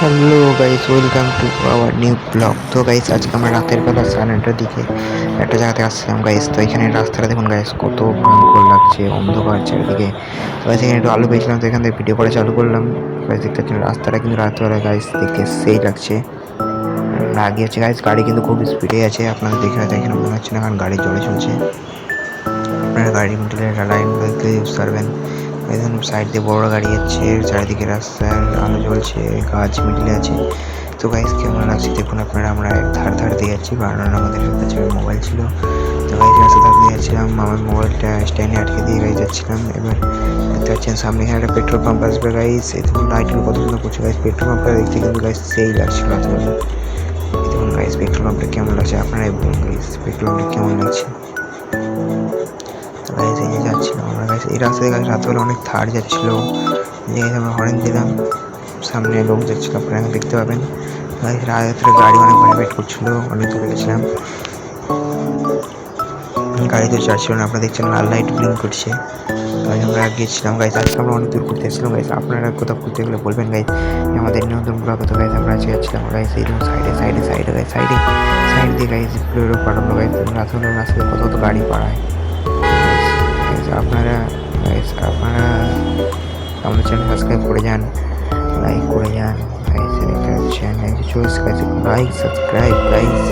Hello guys, welcome to our new blog. তো guys, আজকে আমরা রাতের বেলা 9:30টার দিকে একটা জায়গাতে আসছিলাম গাইস। তো এখানে রাস্তাটা দেখুন গাইস, কত ভয়ঙ্কর লাগছে, অন্ধকার চারিদিকে। তো গাইস এখানে একটু আলু পেয়েছিলাম, তো এখান থেকে ভিডিও করা চালু করলাম। গাইস দেখতে পাচ্ছেন রাস্তাটা কিন্তু রাতবেলা গাইস দেখতে সেই লাগছে। আগে হচ্ছে গাইস, গাড়ি কিন্তু খুব স্পিডে আছে, আপনাদের দেখে হয়তো এখানে মনে হচ্ছে না, কারণ গাড়ি জোরে চলছে। আপনারা গাড়ির মিডিলে লাইন দেখলে বুঝতে পারবেন। এখানে সাইড দিয়ে বড় গাড়ি যাচ্ছে, চারিদিকে রাস্তার আলো জ্বলছে, গাছ মিডিলে আছে। তো গাইস কেমন লাগছে দেখুন আপনারা। আমরা ধার দিয়ে যাচ্ছি, কারণ আমাদের কাছে মোবাইল ছিল। তো গাইস রাস্তা ধার দিয়ে যাচ্ছিলাম, আমার মোবাইলটা স্ট্যান্ডে আটকে দিয়ে গাড়ি যাচ্ছিলাম। এবার দেখতে পাচ্ছেন সামনে এখানে একটা পেট্রোল পাম্প আসবে গাইস। এই দেখুন লাইটগুলো কত সুন্দর করছে গাইস। পেট্রোল পাম্পটা দেখতে কিন্তু গাইস সেই লাগছিল। দেখুন গাইস পেট্রোল পাম্পটা কেমন লাগছে, আপনারাই বলুন গাইস পেট্রোল পাম্পটা কেমন লাগছে। গাইস এই যে যাচ্ছিলাম আমরা গাইস, এই রাস্তায় গাইস রাতবেলা অনেক থার যাচ্ছিল। আমরা হরেন দিলাম, সামনে লোক যাচ্ছিল, আপনারা এখন দেখতে পাবেন। গাইস রাত্রে গাড়ি অনেক ভাইব্রেট করছিল, অনেক দূরে গেছিলাম, গাড়ি তো চার্জ ছিল না। আপনারা দেখছেন লাল লাইট ব্লিঙ্ক করছে। গাইস আমরা গিয়েছিলাম গাইস, আজকে আমরা অনেক দূর ঘুরতে এসেছিলাম গাইস। আপনারা কোথাও ঘুরতে গেলে বলবেন গাইস, আমাদের নিয়ন্ত্রণ ব্লগে। তো গাইস আমরা আজকে যাচ্ছিলাম গাইস এইরকম সাইডে গাইস, সাইড দিয়ে গাইস প্লেরও পাঠানো গাইস। রাতবেলা রাস্তায় কত গাড়ি পাড়ায়। আপনারা আমাদের চ্যানেল সাবস্ক্রাইব করে যান, লাইক করে যান গাইস। দেখতে পাচ্ছেন choice guys, like subscribe guys.